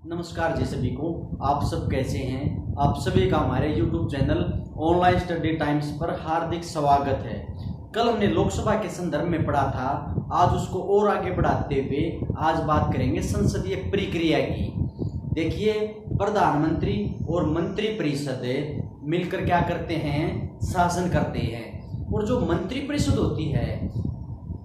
नमस्कार जी सभी को। आप सब कैसे हैं? आप सभी का हमारे YouTube channel online study times पर हार्दिक स्वागत है। कल हमने लोकसभा के संदर्भ में पढ़ा था, आज उसको और आगे बढ़ाते हुए आज बात करेंगे संसदीय प्रक्रिया की। देखिए, प्रधानमंत्री और मंत्री परिषद मिलकर क्या करते हैं? शासन करते हैं। और जो मंत्री परिषद होती है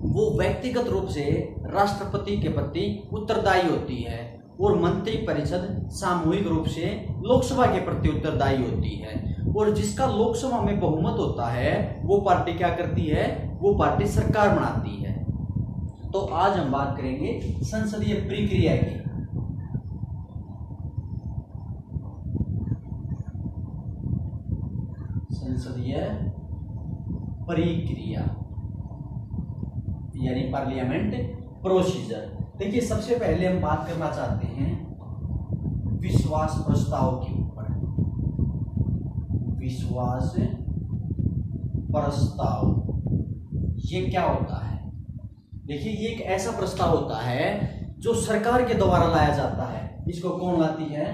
वो व्यक्तिगत रूप से राष्ट्रपति के प्रति उत्तरदायी होती है और मंत्री परिषद सामूहिक रूप से लोकसभा के प्रति उत्तरदायी होती है। और जिसका लोकसभा में बहुमत होता है वो पार्टी क्या करती है? वो पार्टी सरकार बनाती है। तो आज हम बात करेंगे संसदीय प्रक्रिया की। संसदीय प्रक्रिया यानी पार्लियामेंट प्रोसीजर। देखिए, सबसे पहले हम बात करना चाहते हैं विश्वास प्रस्ताव के ऊपर। विश्वास प्रस्ताव ये क्या होता है? देखिए, ये एक ऐसा प्रस्ताव होता है जो सरकार के द्वारा लाया जाता है। इसको कौन लाती है?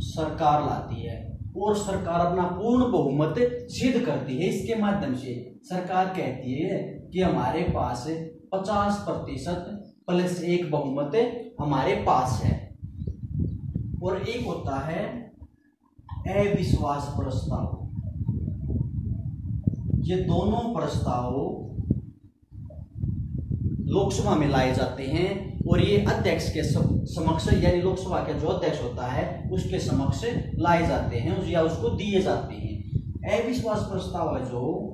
सरकार लाती है। और सरकार अपना पूर्ण बहुमत सिद्ध करती है। इसके माध्यम से सरकार कहती है कि हमारे पास 50% प्लस 1 बहुमत हमारे पास है। और एक होता है अविश्वास प्रस्ताव। ये दोनों प्रस्ताव लोकसभा में लाए जाते हैं और ये अध्यक्ष के समक्ष यानी लोकसभा के जो अध्यक्ष होता है उसके समक्ष लाए जाते हैं या उसको दिए जाते हैं। अविश्वास प्रस्ताव है जो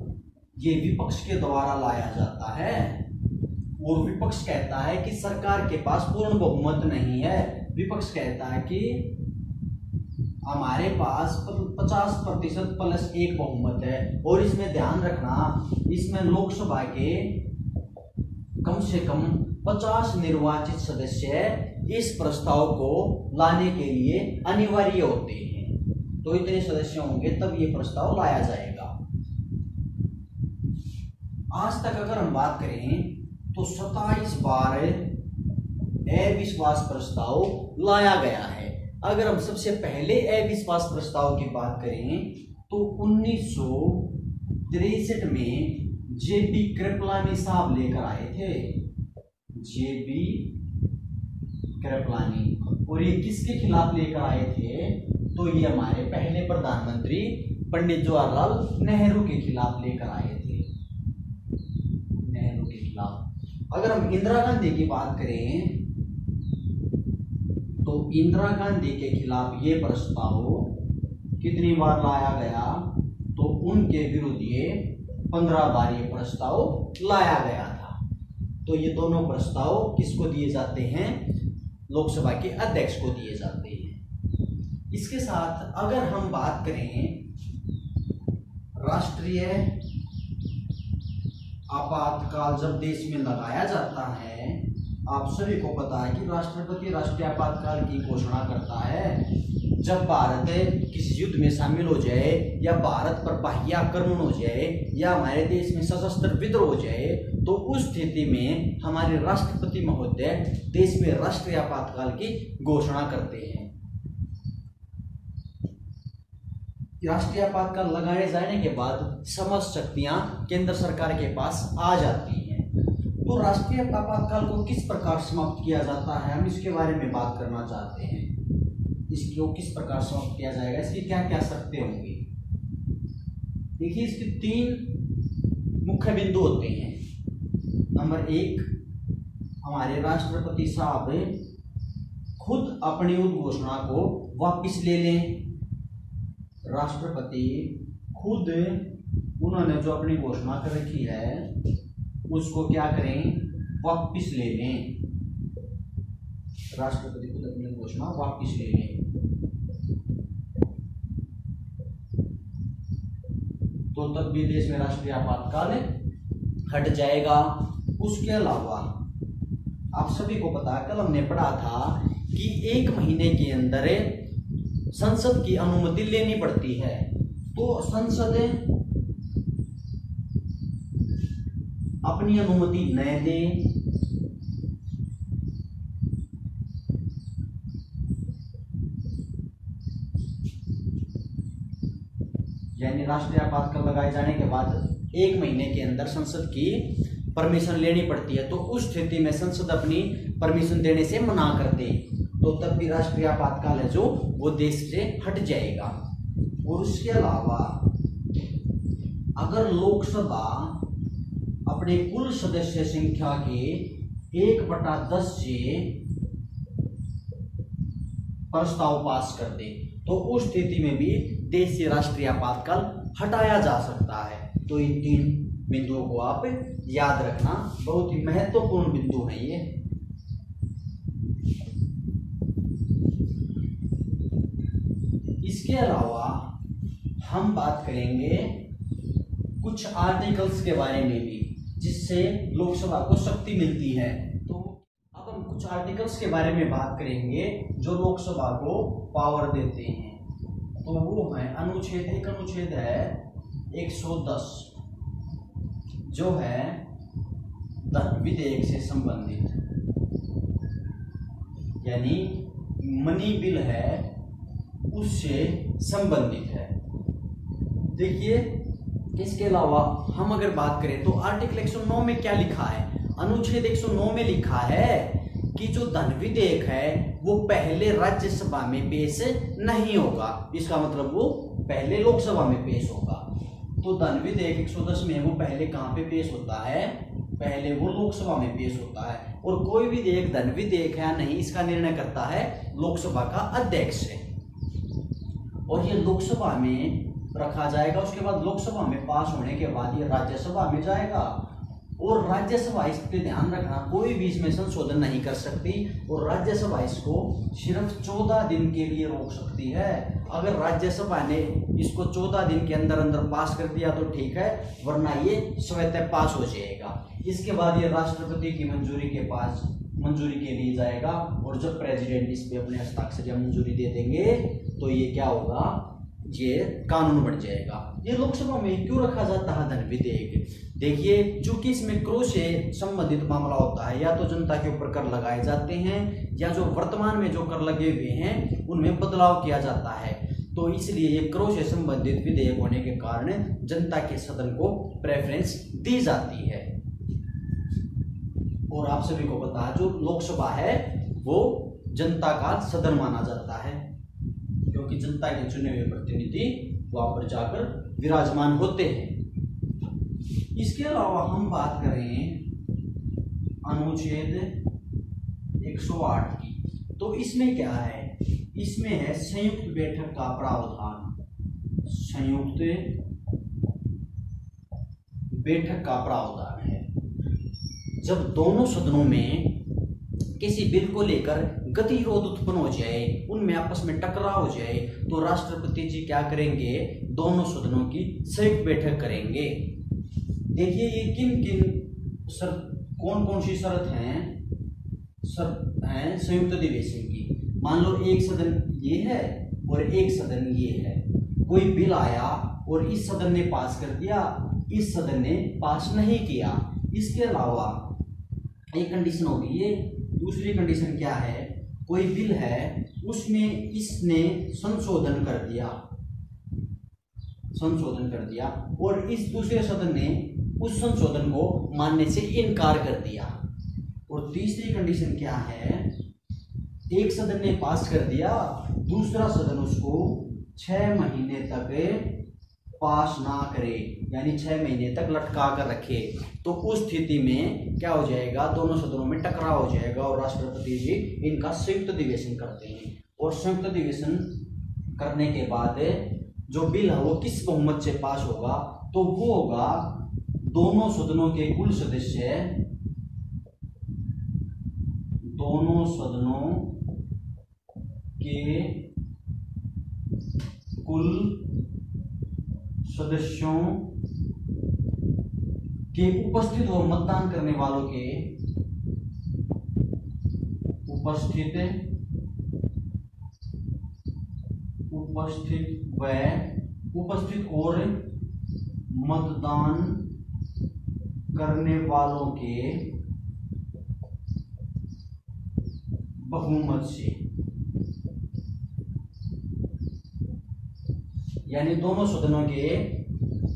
ये विपक्ष के द्वारा लाया जाता है और विपक्ष कहता है कि सरकार के पास पूर्ण बहुमत नहीं है। विपक्ष कहता है कि हमारे पास 50% प्लस 1 बहुमत है। और इसमें ध्यान रखना, इसमें लोकसभा के कम से कम 50 निर्वाचित सदस्य इस प्रस्ताव को लाने के लिए अनिवार्य होते हैं। तो इतने सदस्य होंगे तब ये प्रस्ताव लाया जाएगा। आज तक अगर हम बात करें तो 27 बार अविश्वास प्रस्ताव लाया गया है। अगर हम सबसे पहले अविश्वास प्रस्ताव की बात करें तो 1963 में जेबी कृपलानी साहब लेकर आए थे। जेबी कृपलानी। और ये किसके खिलाफ लेकर आए थे? तो ये हमारे पहले प्रधानमंत्री पंडित जवाहरलाल नेहरू के खिलाफ लेकर आए थे। नेहरू के खिलाफ। अगर हम इंदिरा गांधी की बात करें तो इंदिरा गांधी के खिलाफ ये प्रस्ताव कितनी बार लाया गया? तो उनके विरुद्ध ये 15 बार ये प्रस्ताव लाया गया था। तो ये दोनों प्रस्ताव किसको दिए जाते हैं? लोकसभा के अध्यक्ष को दिए जाते हैं। इसके साथ अगर हम बात करें राष्ट्रीय आपातकाल जब देश में लगाया जाता है, आप सभी को पता है कि राष्ट्रपति राष्ट्रीय आपातकाल की घोषणा करता है जब भारत किसी युद्ध में शामिल हो जाए या भारत पर बाह्य आक्रमण हो जाए या हमारे देश में सशस्त्र विद्रोह हो जाए, तो उस स्थिति में हमारे राष्ट्रपति महोदय देश में राष्ट्रीय आपातकाल की घोषणा करते हैं। राष्ट्रीय आपातकाल लगाए जाने के बाद समस्त शक्तियां केंद्र सरकार के पास आ जाती हैं। तो राष्ट्रीय आपातकाल को किस प्रकार समाप्त किया जाता है, हम इसके बारे में बात करना चाहते हैं। इसको किस प्रकार समाप्त किया जाएगा, इसकी क्या क्या शर्तें होंगी? देखिए, इसके 3 मुख्य बिंदु होते हैं। नंबर 1, हमारे राष्ट्रपति साहब खुद अपनी उस घोषणा को वापस ले लें। राष्ट्रपति खुद उन्होंने जो अपनी घोषणा कर रखी है उसको क्या करें? वापस ले लें। राष्ट्रपति खुद अपनी घोषणा वापस ले लें। तो तब भी देश में राष्ट्रीय आपातकाल हट जाएगा। उसके अलावा आप सभी को पता है, कल हमने पढ़ा था कि 1 महीने के अंदर संसद की अनुमति लेनी पड़ती है। तो संसद अपनी अनुमति न दे यानी राष्ट्रीय आपातकाल लगाए जाने के बाद 1 महीने के अंदर संसद की परमिशन लेनी पड़ती है, तो उस स्थिति में संसद अपनी परमिशन देने से मना कर दे तो तब भी राष्ट्रीय आपातकाल है जो वो देश से हट जाएगा। और उसके अलावा अगर लोकसभा अपने कुल सदस्य संख्या के 1/10 से प्रस्ताव पास कर दे तो उस स्थिति में भी देश से राष्ट्रीय आपातकाल हटाया जा सकता है। तो इन 3 बिंदुओं को आप याद रखना, बहुत ही महत्वपूर्ण बिंदु है ये। इसके अलावा हम बात करेंगे कुछ आर्टिकल्स के बारे में भी जिससे लोकसभा को शक्ति मिलती है। तो अब हम कुछ आर्टिकल्स के बारे में बात करेंगे जो लोकसभा को पावर देते हैं। तो वो है अनुच्छेद 1, अनुच्छेद है 110 जो है धन विधेयक से संबंधित, यानी मनी बिल है उससे संबंधित है। देखिए इसके अलावा हम अगर बात करें तो आर्टिकल 109 में क्या लिखा है, अनुच्छेद 109 में लिखा है कि जो धन विधेयक है वो पहले राज्यसभा में पेश नहीं होगा, इसका मतलब वो पहले लोकसभा में पेश होगा। तो धन विधेयक 110 में वो पहले कहाँ पे पेश होता है, पहले वो लोकसभा में पेश होता है। और कोई विधेयक धन विधेयक है या नहीं इसका निर्णय करता है लोकसभा का अध्यक्ष है, और ये लोकसभा में रखा जाएगा। उसके बाद लोकसभा में पास होने के बाद ये राज्यसभा में जाएगा, और राज्यसभा इस पे ध्यान रखना कोई भी इसमें संशोधन नहीं कर सकती, और राज्यसभा इसको सिर्फ 14 दिन के लिए रोक सकती है। अगर राज्यसभा ने इसको 14 दिन के अंदर अंदर पास कर दिया तो ठीक है, वरना ये स्वतः पास हो जाएगा। इसके बाद ये राष्ट्रपति की मंजूरी के लिए जाएगा, और जब प्रेसिडेंट इस पे अपने हस्ताक्षर या मंजूरी दे देंगे तो ये क्या होगा, ये कानून बन जाएगा। ये लोकसभा में क्यों रखा जाता है धन विधेयक? देखिए चूंकि इसमें करों से संबंधित मामला होता है, या तो जनता के ऊपर कर लगाए जाते हैं या जो वर्तमान में जो कर लगे हुए हैं उनमें बदलाव किया जाता है, तो इसलिए ये करों से संबंधित विधेयक होने के कारण जनता के सदन को प्रेफरेंस दी जाती है। और आप सभी को पता है जो लोकसभा है वो जनता का सदन माना जाता है, क्योंकि जनता के चुने हुए प्रतिनिधि वहां पर जाकर विराजमान होते हैं। इसके अलावा हम बात करें अनुच्छेद 108 की, तो इसमें क्या है, इसमें है संयुक्त बैठक का प्रावधान। संयुक्त बैठक का प्रावधान है जब दोनों सदनों में किसी बिल को लेकर गतिरोध उत्पन्न हो जाए, उनमें आपस में टकराव हो जाए, तो राष्ट्रपति जी क्या करेंगे, दोनों सदनों की संयुक्त बैठक करेंगे। देखिए ये कौन कौन सी शर्त हैं संयुक्त अधिवेशन की। मान लो एक सदन ये है और एक सदन ये है, कोई बिल आया और इस सदन ने पास कर दिया, इस सदन ने पास नहीं किया। इसके अलावा एक कंडीशन होगी, ये दूसरी कंडीशन क्या है, कोई बिल है उसमें इसने संशोधन कर दिया और इस दूसरे सदन ने उस संशोधन को मानने से इनकार कर दिया। और तीसरी कंडीशन क्या है, एक सदन ने पास कर दिया, दूसरा सदन उसको 6 महीने तक पास ना करे, यानी 6 महीने तक लटका कर रखे, तो उस स्थिति में क्या हो जाएगा, दोनों सदनों में टकराव हो जाएगा और राष्ट्रपति जी इनका संयुक्त अधिवेशन करते हैं। और संयुक्त अधिवेशन करने के बाद जो बिल है वो किस बहुमत से पास होगा, तो वो होगा दोनों सदनों के कुल सदस्य, दोनों सदनों के कुल सदस्यों के उपस्थित और मतदान करने वालों के उपस्थित और मतदान करने वालों के बहुमत से, यानी दोनों सदनों के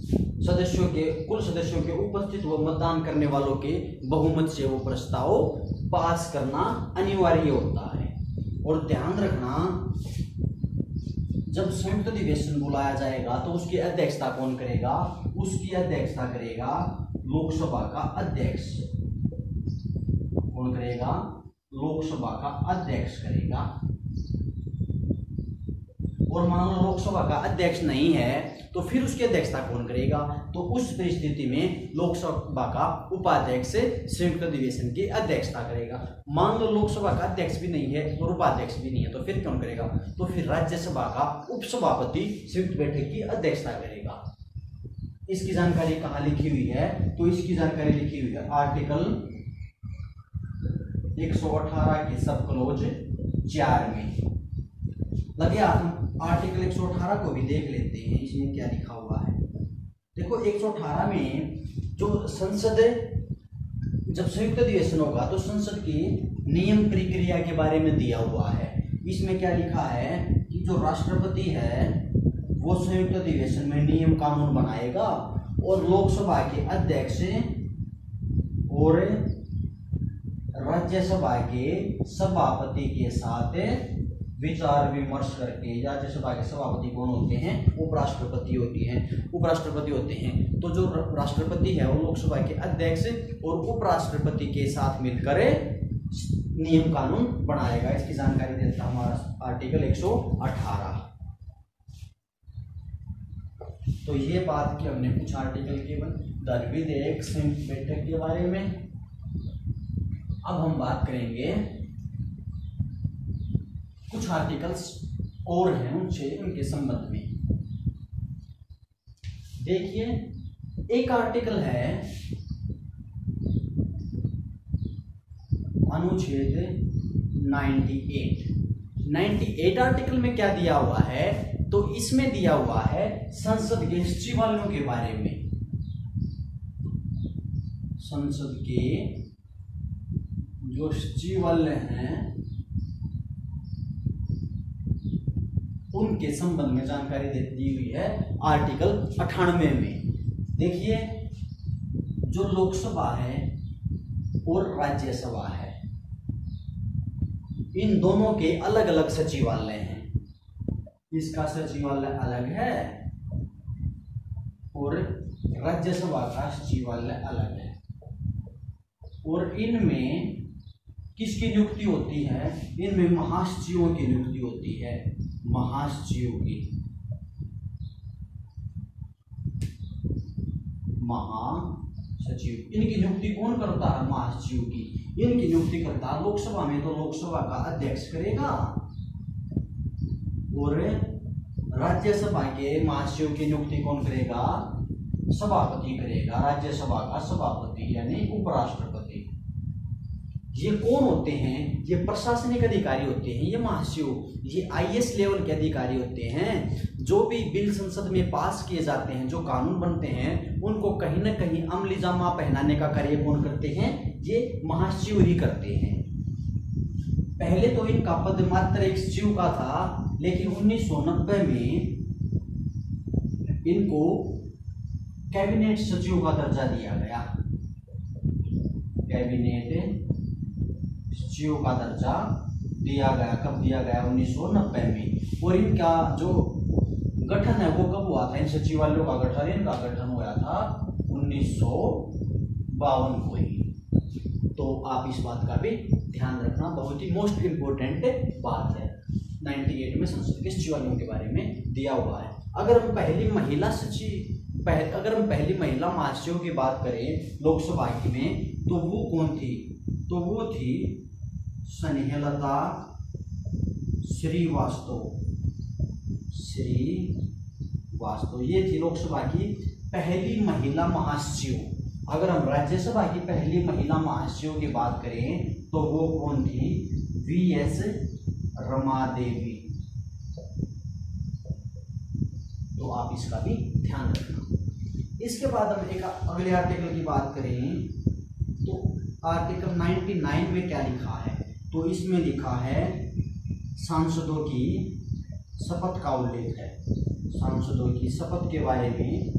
कुल सदस्यों के उपस्थित व मतदान करने वालों के बहुमत से वो प्रस्ताव पास करना अनिवार्य होता है। और ध्यान रखना, जब संयुक्त अधिवेशन बुलाया जाएगा तो उसकी अध्यक्षता कौन करेगा? उसकी अध्यक्षता करेगा लोकसभा का अध्यक्ष। कौन करेगा? लोकसभा का अध्यक्ष करेगा। और मान लो लोकसभा का अध्यक्ष नहीं है तो फिर उसकी अध्यक्षता कौन करेगा? तो उस परिस्थिति में लोकसभा का उपाध्यक्ष संयुक्त अधिवेशन की अध्यक्षता करेगा। मान लो लोकसभा का अध्यक्ष भी नहीं है और उपाध्यक्ष भी नहीं है तो फिर कौन करेगा? तो फिर राज्यसभा का उपसभापति संयुक्त बैठक की अध्यक्षता करेगा। इसकी जानकारी कहाँ लिखी हुई है? तो इसकी जानकारी लिखी हुई है आर्टिकल 118 के सब क्लोज 4 में। लगे हम आर्टिकल 118 को भी देख लेते हैं, इसमें क्या लिखा हुआ है। देखो 118 में जो संसद, जब संयुक्त अधिवेशन होगा तो संसद की नियम प्रक्रिया के बारे में दिया हुआ है। इसमें क्या लिखा है कि जो राष्ट्रपति है वो संयुक्त अधिवेशन में नियम कानून बनाएगा और लोकसभा के अध्यक्ष और राज्यसभा के सभापति के साथ विचार विमर्श करके, राज्यसभा के सभापति कौन होते हैं? उपराष्ट्रपति होते हैं। तो जो राष्ट्रपति है वो लोकसभा के अध्यक्ष और उपराष्ट्रपति के साथ मिलकर नियम कानून बनाएगा। इसकी जानकारी देता हूँ आर्टिकल 118। तो ये बात की हमने कुछ आर्टिकल के विधेयक संयुक्त बैठक के बारे में। अब हम बात करेंगे कुछ आर्टिकल्स और हैं उनके संबंध में। देखिए एक आर्टिकल है अनुच्छेद 98 आर्टिकल में क्या दिया हुआ है? तो इसमें दिया हुआ है संसद के सचिवालयों के बारे में। संसद के जो सचिवालय हैं उनके संबंध में जानकारी दी हुई है आर्टिकल 98 में। देखिए जो लोकसभा है और राज्यसभा है इन दोनों के अलग अलग सचिवालय हैं। इसका सचिवालय अलग है और राज्यसभा का सचिवालय अलग है। और इनमें किसकी नियुक्ति होती है? इनमें महासचिवों की नियुक्ति होती है। महासचिव की, महासचिव, इनकी नियुक्ति कौन करता है? महासचिव की इनकी नियुक्ति करता है लोकसभा में, तो लोकसभा का अध्यक्ष करेगा। और राज्यसभा के महासचिव की नियुक्ति कौन करेगा? सभापति करेगा। राज्यसभा का सभापति यानी उपराष्ट्रपति। ये कौन होते हैं? ये प्रशासनिक अधिकारी होते हैं। ये महासचिव ये आईएएस लेवल के अधिकारी होते हैं। जो भी बिल संसद में पास किए जाते हैं, जो कानून बनते हैं, उनको कहीं ना कहीं अमली जामा पहनाने का कार्य कौन करते हैं? ये महासचिव ही करते हैं। पहले तो इनका पद मात्र एक सचिव का था, लेकिन 1990 में इनको कैबिनेट सचिव का दर्जा दिया गया। कैबिनेट सचिव का दर्जा दिया गया। कब दिया गया? 1990 में। और इनका जो गठन है वो कब हुआ था? इन सचिवालयों का गठन, इनका गठन हुआ था 1952 को ही। तो आप इस बात का भी ध्यान रखना, बहुत ही मोस्ट इंपोर्टेंट बात है। 98 में संसद के सचिवालयों के बारे में दिया हुआ है। अगर हम पहली महिला महासचिव की बात करें लोकसभा की में, तो वो कौन थी? तो वो थी स्नेहलता श्रीवास्तव। ये थी लोकसभा की पहली महिला महासचिव। अगर हम राज्यसभा की पहली महिला महासचिव की बात करें तो वो कौन थी? वीएस रमा देवी। तो आप इसका भी ध्यान रखना। इसके बाद हम एक अगले आर्टिकल की बात करें तो आर्टिकल 99 में क्या लिखा है? तो इसमें लिखा है सांसदों की शपथ का उल्लेख है। सांसदों की शपथ के बारे में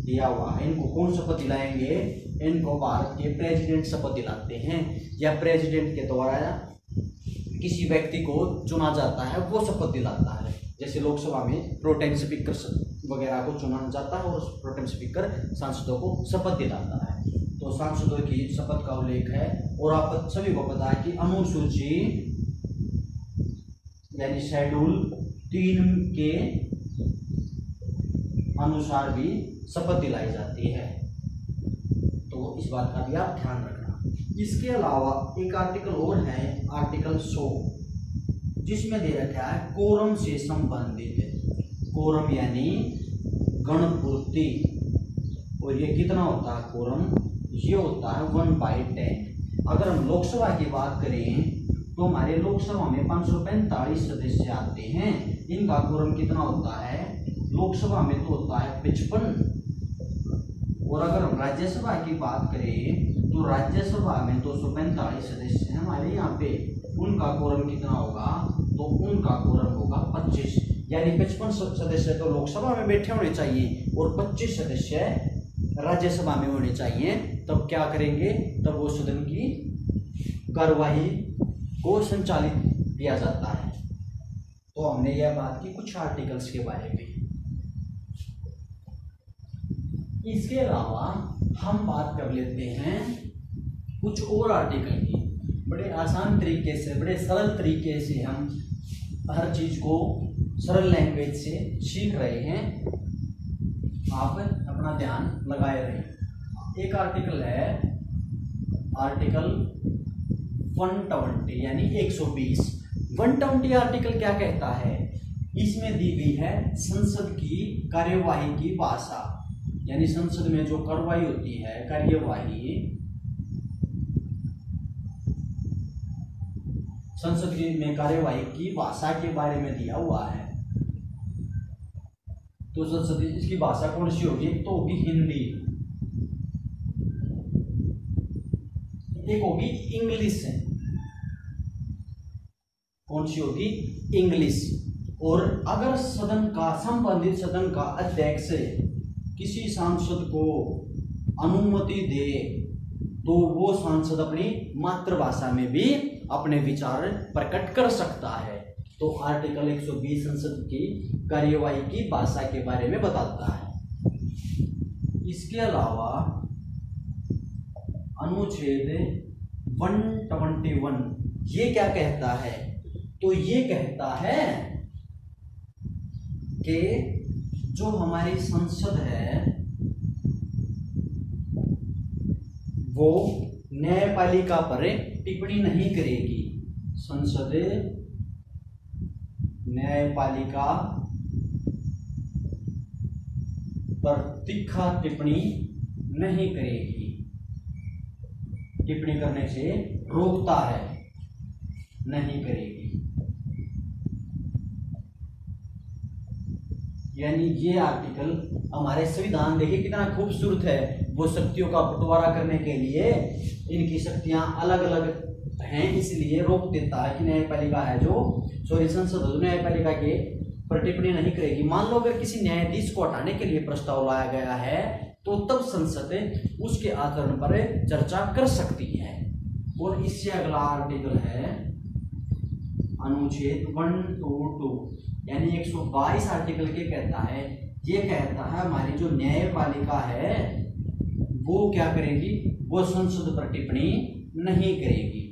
दिया हुआ है। इनको कौन शपथ दिलाएंगे? इनको भारत के प्रेसिडेंट शपथ दिलाते हैं, या प्रेसिडेंट के द्वारा किसी व्यक्ति को चुना जाता है वो शपथ दिलाता है। जैसे लोकसभा में प्रोटेम स्पीकर वगैरह को चुना जाता है और प्रोटेम स्पीकर सांसदों को शपथ दिलाता है। तो सांसदों की शपथ का उल्लेख है। और आप सभी को पता है कि अनुसूची यानी शेड्यूल 3 के अनुसार भी शपथ दिलाई जाती है, तो इस बात का भी आप ध्यान रखना। इसके अलावा एक आर्टिकल और है, आर्टिकल 100, जिसमें दे रखा है कोरम से संबंधित। कोरम यानी गणपूर्ति, और ये कितना होता है कोरम? ये होता है 1/10। अगर हम लोकसभा की बात करें तो हमारे लोकसभा में 545 सदस्य आते हैं। इनका कोरम कितना होता है? लोकसभा में तो होता है 55। और अगर हम राज्यसभा की बात करें तो राज्यसभा में 245 सदस्य हैं हमारे यहाँ पे। उनका कोरम कितना होगा? तो उनका कोरम होगा 25। यानी 55 सदस्य तो लोकसभा में बैठे होने चाहिए और 25 सदस्य राज्यसभा में होने चाहिए। तब क्या करेंगे? तब वो सदन की कार्यवाही को संचालित किया जाता है। तो हमने यह बात की कुछ आर्टिकल्स के बारे में। इसके अलावा हम बात कर लेते हैं कुछ और आर्टिकल की। बड़े आसान तरीके से, बड़े सरल तरीके से हम हर चीज को सरल लैंग्वेज से सीख रहे हैं। आप अपना ध्यान लगाए रहें। एक आर्टिकल है आर्टिकल 120 यानी 120। 120 आर्टिकल क्या कहता है? इसमें दी गई है संसद की कार्यवाही की भाषा, यानी संसद में जो कार्यवाही होती है, कार्यवाही संसद में कार्यवाही की भाषा के बारे में दिया हुआ है। तो संसद इसकी भाषा कौन सी होगी? तो होगी हिंदी, एक होगी इंग्लिश। कौन सी होगी? इंग्लिश। और अगर सदन का संबंधित सदन का अध्यक्ष किसी सांसद को अनुमति दे तो वो सांसद अपनी मातृभाषा में भी अपने विचार प्रकट कर सकता है। तो आर्टिकल 120 संसद की कार्यवाही की भाषा के बारे में बताता है। इसके अलावा अनुच्छेद 121 ये क्या कहता है? तो ये कहता है कि जो हमारी संसद है वो न्यायपालिका पर टिप्पणी नहीं करेगी। संसद न्यायपालिका पर तीखा टिप्पणी नहीं करेगी, टिप्पणी करने से रोकता है, नहीं करेगी। यानी ये आर्टिकल हमारे संविधान देखिए कितना खूबसूरत है। वो शक्तियों का बंटवारा करने के लिए इनकी शक्तियां अलग अलग हैं, इसलिए रोक देता है कि न्यायपालिका है जो संसद न्यायपालिका के पर टिप्पणी नहीं करेगी। मान लो अगर किसी न्यायाधीश को हटाने के लिए प्रस्ताव लाया गया है तो तब संसद उसके आचरण पर चर्चा कर सकती है। और इससे अगला आर्टिकल है अनुच्छेद 122 यानी 122 आर्टिकल के कहता है, ये कहता है हमारी जो न्यायपालिका है वो क्या करेगी? वो संसद पर टिप्पणी नहीं करेगी।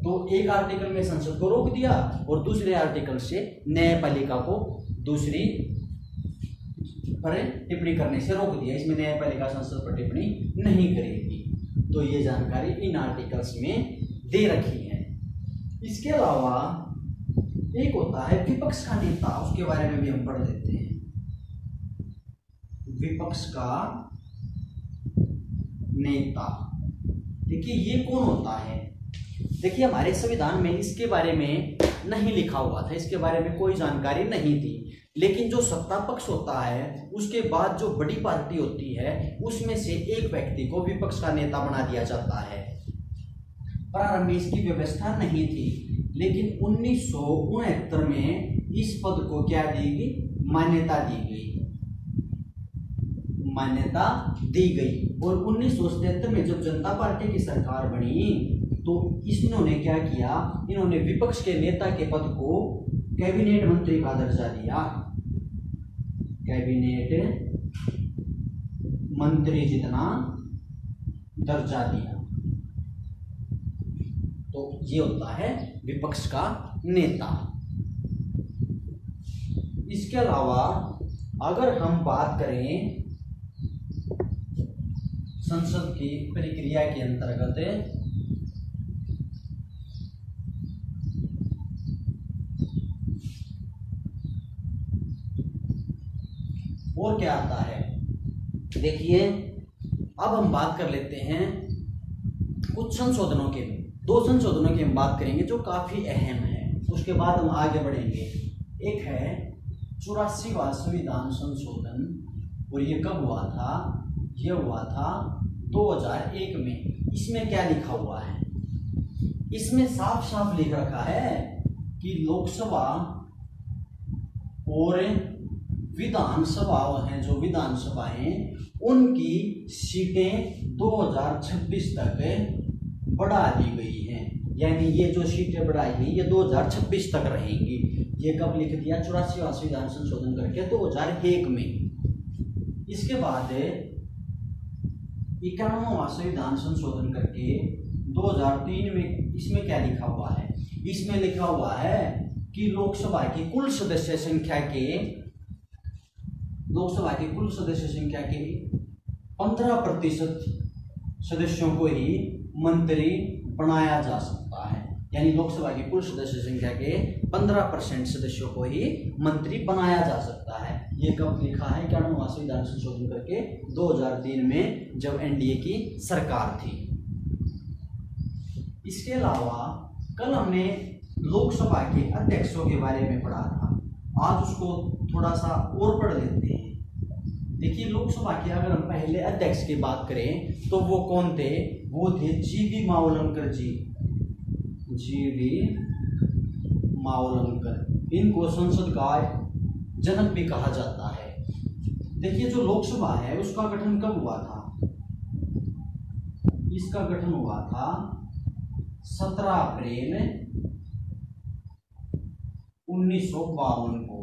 तो एक आर्टिकल में संसद को रोक दिया और दूसरे आर्टिकल से न्यायपालिका को दूसरी पर टिप्पणी करने से रोक दिया। इसमें न्यायपालिका संसद पर टिप्पणी नहीं करेगी। तो ये जानकारी इन आर्टिकल्स में दे रखी है। इसके अलावा एक होता है विपक्ष का नेता, उसके बारे में भी हम पढ़ लेते हैं। विपक्ष का नेता, देखिए ये कौन होता है? देखिए हमारे संविधान में इसके बारे में नहीं लिखा हुआ था, इसके बारे में कोई जानकारी नहीं थी। लेकिन जो सत्ता पक्ष होता है उसके बाद जो बड़ी पार्टी होती है उसमें से एक व्यक्ति को विपक्ष का नेता बना दिया जाता है। प्रारंभ में इसकी व्यवस्था नहीं थी, लेकिन 1969 में इस पद को क्या दी गई? मान्यता दी गई। मान्यता दी गई। और 1977 में जब जनता पार्टी की सरकार बनी तो इन्होंने क्या किया, इन्होंने विपक्ष के नेता के पद को कैबिनेट मंत्री का दर्जा दिया, कैबिनेट मंत्री जितना दर्जा दिया। तो ये होता है विपक्ष का नेता। इसके अलावा अगर हम बात करें संसद की प्रक्रिया के अंतर्गत, और क्या आता है, देखिए अब हम बात कर लेते हैं कुछ संशोधनों के। दो संशोधनों की हम बात करेंगे जो काफी अहम है, उसके बाद हम आगे बढ़ेंगे। एक है 84वां संविधान संशोधन, और ये कब हुआ था, ये हुआ था 2001 में। इसमें क्या लिखा हुआ है, इसमें साफ साफ लिख रखा है कि लोकसभा और विधानसभा हैं, जो विधानसभाएं, उनकी सीटें 2026 तक बढ़ा दी गई हैं। यानी ये जो सीटें बढ़ाई गई ये 2026 तक रहेंगी। ये कब लिख दिया, 84वां संविधान संशोधन करके 2001 में। इसके बाद 91वां संविधान संशोधन करके 2003 में, इसमें क्या लिखा हुआ है, इसमें लिखा हुआ है कि लोकसभा की कुल सदस्य संख्या के 15% सदस्यों को ही मंत्री बनाया जा सकता है। यानी लोकसभा की कुल सदस्य संख्या के 15% सदस्यों को ही मंत्री बनाया जा सकता है। ये कब लिखा है, 91वां संविधान संशोधन करके 2003 में, जब एनडीए की सरकार थी। इसके अलावा कल हमने लोकसभा के अध्यक्षों के बारे में पढ़ा था, आज उसको थोड़ा सा और पढ़ लेते हैं। देखिए लोकसभा के अगर हम पहले अध्यक्ष की बात करें तो वो कौन थे, वो थे जीवी मावलंकर जी, जीवी मावलंकर। इनको संसद का जनक भी कहा जाता है। देखिए जो लोकसभा है उसका गठन कब हुआ था, इसका गठन हुआ था 17 अप्रैल 1952 को।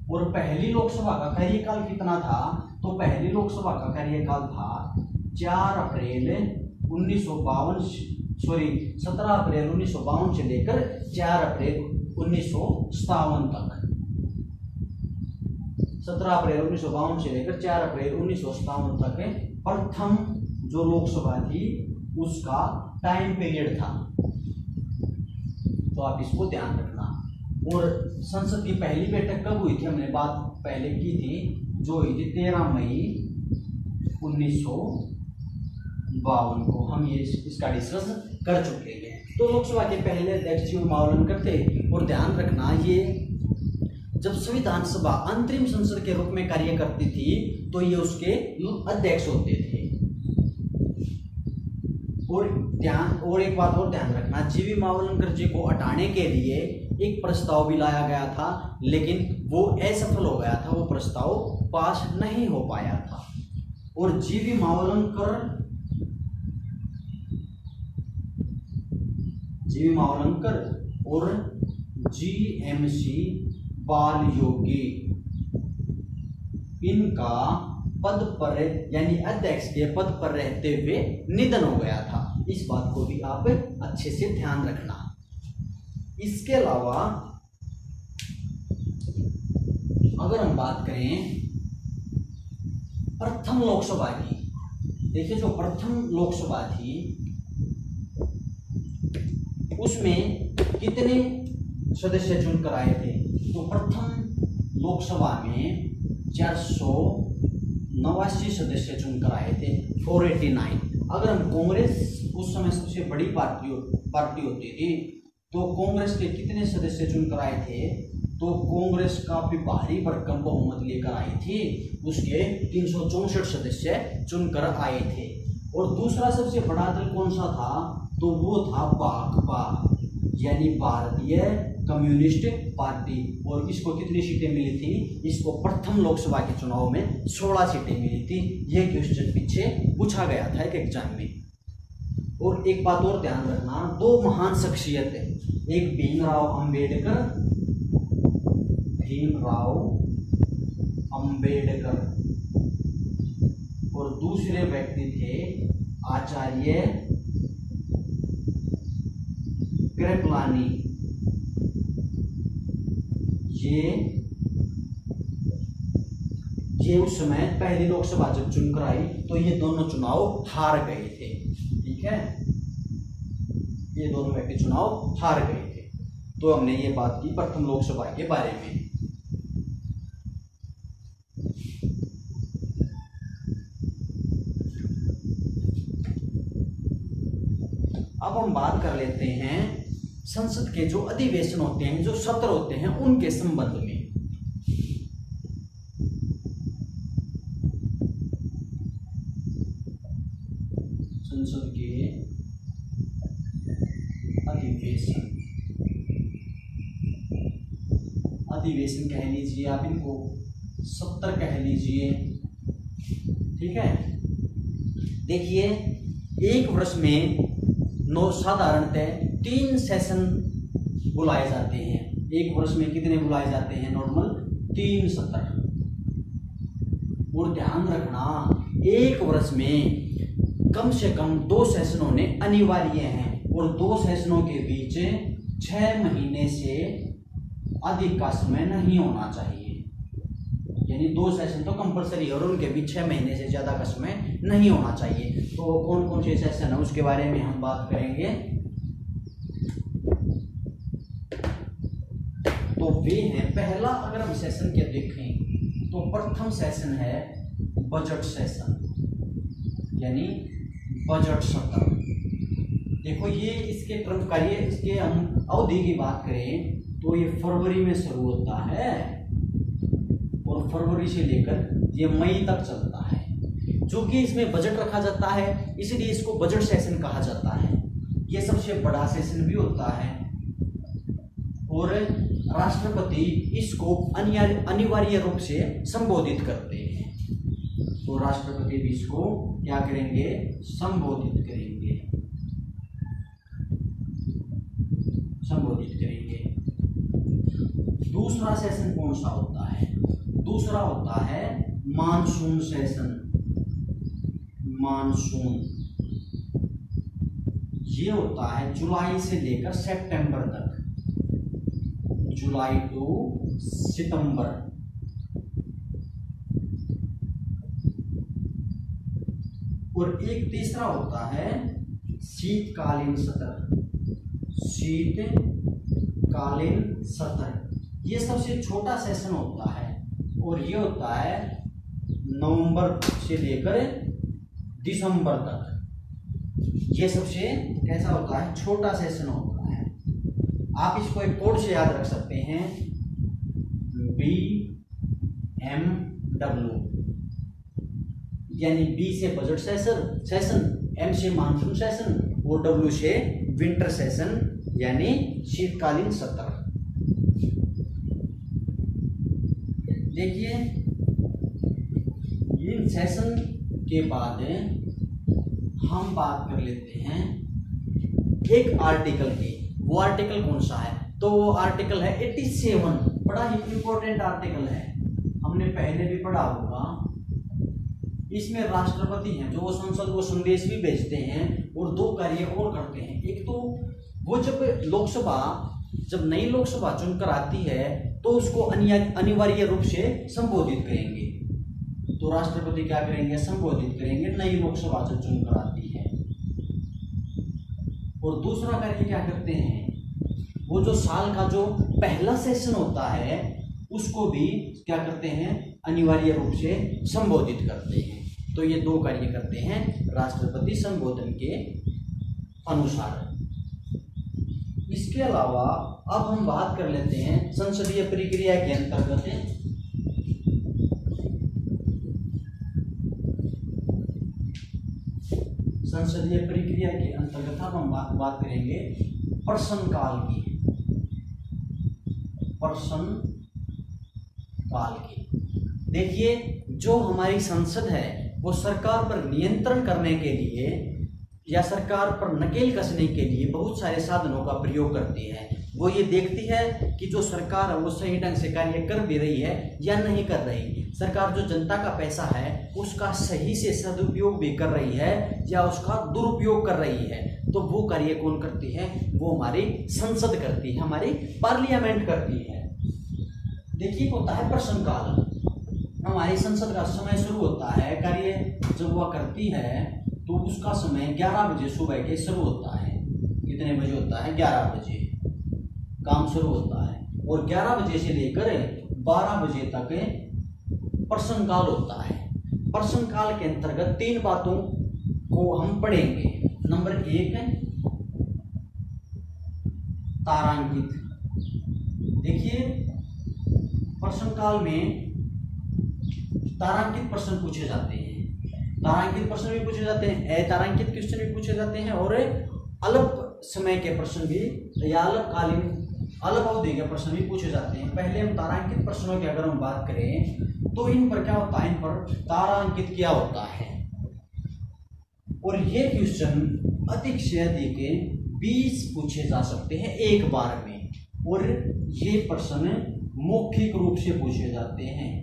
और पहली लोकसभा का कार्यकाल कितना था, तो पहली लोकसभा का कार्यकाल था 17 अप्रैल 1952 से लेकर 4 अप्रैल 1957 तक। 17 अप्रैल 1952 से लेकर 4 अप्रैल 1957 तक प्रथम जो लोकसभा थी उसका टाइम पीरियड था। तो आप इसको ध्यान रखना। और संसद की पहली बैठक कब हुई थी, हमने बात पहले की थी, जो हुई थी 13 मई 1952 को। हम ये इसका डिस्कस कर चुके हैं। तो लोकसभा के पहले अध्यक्ष जीवी मावलंकर थे। और ध्यान रखना, ये जब संविधान सभा अंतरिम संसद के रूप में कार्य करती थी तो ये उसके अध्यक्ष होते थे। और एक बात और ध्यान रखना, जीवी मावलंकर जी को हटाने के लिए एक प्रस्ताव भी लाया गया था, लेकिन वो असफल हो गया था, वो प्रस्ताव पास नहीं हो पाया था। और जीवी मावलंकर और जीएमसी बालयोगी, इनका पद पर यानी अध्यक्ष के पद पर रहते हुए निधन हो गया था। इस बात को भी आप अच्छे से ध्यान रखना। इसके अलावा अगर हम बात करें प्रथम लोकसभा की, देखिए जो प्रथम लोकसभा थी उसमें कितने सदस्य चुनकर आए थे, तो प्रथम लोकसभा में 489 सदस्य चुनकर आए थे, 489। अगर हम कांग्रेस उस समय सबसे बड़ी पार्टी होती थी तो कांग्रेस के कितने सदस्य चुनकर आए थे, तो कांग्रेस काफी भारी भरकम बहुमत लेकर आई थी, उसके 364 सदस्य चुनकर आए थे। और दूसरा सबसे बड़ा दल कौन सा था, तो वो था भाकपा, यानी भारतीय कम्युनिस्ट पार्टी। और इसको कितनी सीटें मिली थी? इसको प्रथम लोकसभा के चुनाव में 16 सीटें मिली थी। यह क्वेश्चन पीछे पूछा गया था एक एग्जाम में। और एक बात और ध्यान रखना, दो महान शख्सियत है, एक भीमराव अंबेडकर और दूसरे व्यक्ति थे आचार्य कृपलानी। ये उस समय पहली लोकसभा जब चुनकर आई तो ये दोनों चुनाव हार गए थे। ठीक है, ये दोनों व्यक्ति चुनाव हार गए थे। तो हमने ये बात की प्रथम लोकसभा के बारे में। अब हम बात कर लेते हैं संसद के जो अधिवेशन होते हैं, जो सत्र होते हैं, उनके संबंध में। संसद के अधिवेशन कह लीजिए आप इनको, सत्र कह लीजिए। ठीक है, देखिए एक वर्ष में साधारणतः 3 सेशन बुलाए जाते हैं। एक वर्ष में कितने बुलाए जाते हैं? नॉर्मल 3 सत्र। और ध्यान रखना, एक वर्ष में कम से कम 2 सेशन होने अनिवार्य हैं और 2 सेशनों के बीच 6 महीने से अधिक का समय नहीं होना चाहिए। यानी 2 सेशन तो कंपलसरी और उनके बीच 6 महीने से ज्यादा का समय नहीं होना चाहिए। तो कौन कौन से सेशन है उसके बारे में हम बात करेंगे। तो वे हैं, पहला अगर हम सेशन के देखें तो प्रथम सेशन है बजट सेशन, यानी बजट सत्र। देखो ये इसके क्रम कार्य, इसके हम अवधि की बात करें तो ये फरवरी में शुरू होता है और फरवरी से लेकर ये मई तक चलता है। जो कि इसमें बजट रखा जाता है, इसलिए इसको बजट सेशन कहा जाता है। ये सबसे बड़ा सेशन भी होता है और राष्ट्रपति इसको अनिवार्य रूप से संबोधित करते हैं। तो राष्ट्रपति भी इसको क्या करेंगे? संबोधित करेंगे। दूसरा सेशन कौन सा होता है? दूसरा होता है मानसून सेशन। मानसून ये होता है जुलाई से लेकर सितंबर तक, जुलाई टू सितंबर। और एक तीसरा होता है शीतकालीन सत्र। शीतकालीन सत्र ये सबसे छोटा सेशन होता है और ये होता है नवंबर से लेकर दिसंबर तक। ये सबसे कैसा होता है? छोटा सेशन होता है। आप इसको एक कोड से याद रख सकते हैं, BMW, यानी B से बजट सेशन, M से मानसून सेशन और W से विंटर सेशन यानी शीतकालीन सत्र। देखिए इन सेशन के बाद हम बात कर लेते हैं एक आर्टिकल की। वो आर्टिकल कौन सा है? तो वो आर्टिकल है 87। बड़ा ही इंपॉर्टेंट आर्टिकल है, हमने पहले भी पढ़ा होगा। इसमें राष्ट्रपति हैं जो वो संसद को संदेश भी भेजते हैं और 2 कार्य और करते हैं। एक तो वो जब नई लोकसभा चुनकर आती है तो उसको अनिवार्य रूप से संबोधित करेंगे। तो राष्ट्रपति क्या करेंगे? संबोधित करेंगे नई लोकसभा जब चुनकर आती है। और दूसरा कार्य क्या करते हैं? वो जो साल का जो पहला सेशन होता है उसको भी क्या करते हैं? अनिवार्य रूप से संबोधित करते हैं। तो ये 2 कार्य करते हैं राष्ट्रपति संबोधन के अनुसार। इसके अलावा अब हम बात कर लेते हैं संसदीय प्रक्रिया के अंतर्गत। संसदीय प्रक्रिया के अंतर्गत अब हम बात करेंगे प्रश्नकाल की। प्रश्न काल की। देखिए, जो हमारी संसद है वो सरकार पर नियंत्रण करने के लिए या सरकार पर नकेल कसने के लिए बहुत सारे साधनों का प्रयोग करती है। वो ये देखती है कि जो सरकार है वो सही ढंग से कार्य कर भी रही है या नहीं कर रही। सरकार जो जनता का पैसा है उसका सही से सदुपयोग भी कर रही है या उसका दुरुपयोग कर रही है, तो वो कार्य कौन करती है? वो हमारी संसद करती है, हमारी पार्लियामेंट करती है। देखिए, होता है प्रश्नकाल। हमारी संसद का समय शुरू होता है, कार्य जब वह करती है तो उसका समय 11 बजे सुबह के शुरू होता है। कितने बजे होता है? 11 बजे काम शुरू होता है और 11 बजे से लेकर 12 बजे तक प्रश्नकाल होता है। प्रश्नकाल के अंतर्गत 3 बातों को हम पढ़ेंगे। नंबर 1 है तारांकित। देखिए, प्रश्नकाल में तारांकित प्रश्न पूछे जाते हैं। तारांकित प्रश्न भी पूछे जाते हैं, अतारांकित क्वेश्चन भी पूछे जाते हैं और अल्प समय के प्रश्न भी या अल्पकालीन अल्प अवधि के प्रश्न भी पूछे जाते हैं। पहले हम तारांकित प्रश्नों की अगर हम बात करें तो इन पर क्या होता है? इन पर तारांकित किया होता है और ये क्वेश्चन अधिक से अधिक 20 पूछे जा सकते हैं एक बार में, और ये प्रश्न मौखिक रूप से पूछे जाते हैं।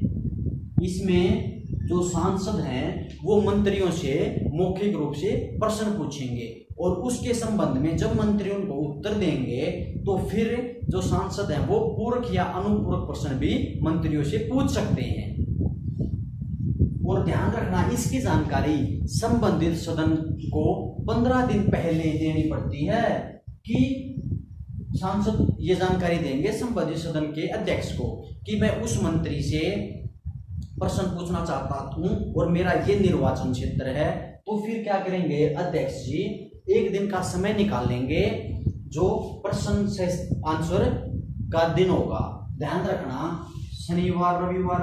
इसमें जो सांसद हैं वो मंत्रियों से मौखिक रूप से प्रश्न पूछेंगे और उसके संबंध में जब मंत्री उनको उत्तर देंगे तो फिर जो सांसद हैं वो पूरक या अनुपूरक प्रश्न भी मंत्रियों से पूछ सकते हैं। और ध्यान रखना, इसकी जानकारी संबंधित सदन को 15 दिन पहले देनी पड़ती है कि सांसद ये जानकारी देंगे संबंधित सदन के अध्यक्ष को कि मैं उस मंत्री से प्रश्न पूछना चाहता हूं और मेरा ये निर्वाचन क्षेत्र है। तो फिर क्या करेंगे? अध्यक्ष जी 1 दिन का समय निकाल लेंगे जो प्रश्न से आंसर का दिन होगा। ध्यान रखना, शनिवार रविवार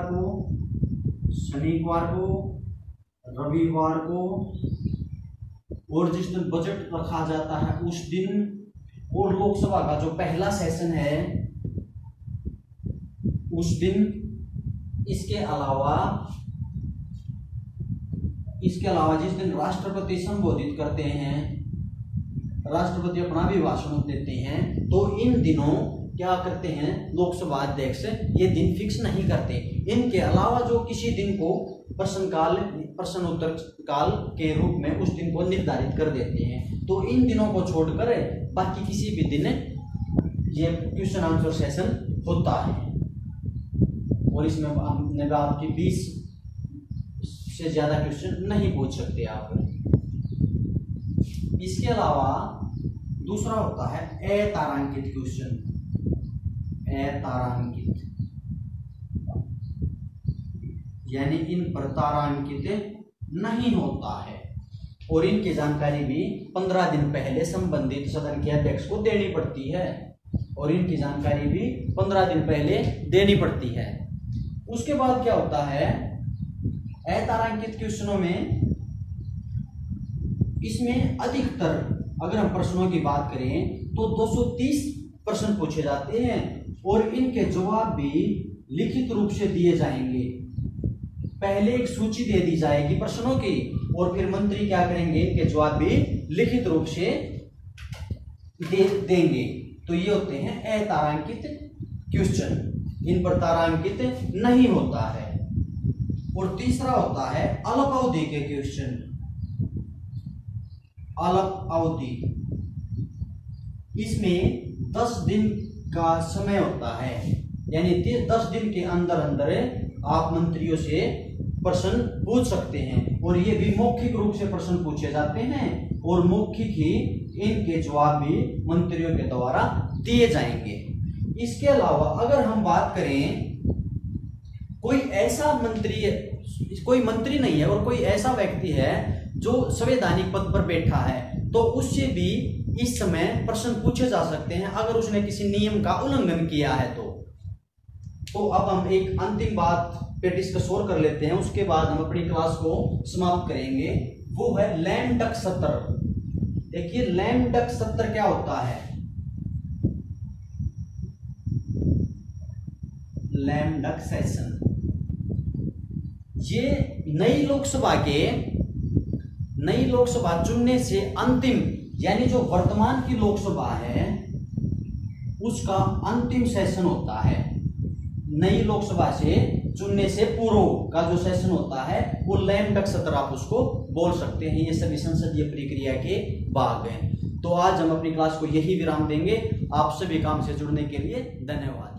को और जिस दिन बजट रखा जाता है उस दिन, और लोकसभा का जो पहला सेशन है उस दिन। इसके अलावा जिस दिन राष्ट्रपति संबोधित करते हैं, राष्ट्रपति अपना भी भाषण देते हैं, तो इन दिनों क्या करते हैं लोकसभा अध्यक्ष? ये दिन फिक्स नहीं करते। इनके अलावा जो किसी दिन को प्रश्नोत्तर काल के रूप में उस दिन को निर्धारित कर देते हैं। तो इन दिनों को छोड़कर बाकी किसी भी दिन ये क्वेश्चन आंसर सेशन होता है और इसमें हमने कहा आपकी 20 से ज्यादा क्वेश्चन नहीं पूछ सकते आप। इसके अलावा दूसरा होता है अतारांकित क्वेश्चन। अतारांकित यानी इन पर तारांकित नहीं होता है और इनकी जानकारी भी 15 दिन पहले संबंधित सदन के अध्यक्ष को देनी पड़ती है और इनकी जानकारी भी 15 दिन पहले देनी पड़ती है। उसके बाद क्या होता है अतारांकित क्वेश्चनों में, इसमें अधिकतर अगर हम प्रश्नों की बात करें तो 230 प्रश्न पूछे जाते हैं और इनके जवाब भी लिखित रूप से दिए जाएंगे। पहले एक सूची दे दी जाएगी प्रश्नों की और फिर मंत्री क्या करेंगे? इनके जवाब भी लिखित रूप से देंगे। तो ये होते हैं अतारांकित क्वेश्चन, इन पर तारांकित नहीं होता है। और तीसरा होता है अल्प अवधि के क्वेश्चन। अल्प अवधि, इसमें 10 दिन का समय होता है, यानी 10 दिन के अंदर अंदर आप मंत्रियों से प्रश्न पूछ सकते हैं और ये भी मौखिक रूप से प्रश्न पूछे जाते हैं और मौखिक ही इनके जवाब भी मंत्रियों के द्वारा दिए जाएंगे। इसके अलावा अगर हम बात करें कोई ऐसा मंत्री, कोई मंत्री नहीं है और कोई ऐसा व्यक्ति है जो संवैधानिक पद पर बैठा है, तो उससे भी इस समय प्रश्न पूछे जा सकते हैं अगर उसने किसी नियम का उल्लंघन किया है। तो अब हम एक अंतिम बात पे डिस्कस और कर लेते हैं, उसके बाद हम अपनी क्लास को समाप्त करेंगे। वो है लैम डक सत्र। देखिए लैम डक सत्र क्या होता है? Lame duck session. ये नई लोकसभा चुनने से अंतिम, यानी जो वर्तमान की लोकसभा है उसका अंतिम सेशन होता है। नई लोकसभा से चुनने से पूर्व का जो सेशन होता है वो लैम डक सत्र आप उसको बोल सकते हैं। ये सभी संसदीय प्रक्रिया के भाग हैं। तो आज हम अपनी क्लास को यही विराम देंगे। आप सभी काम से जुड़ने के लिए धन्यवाद।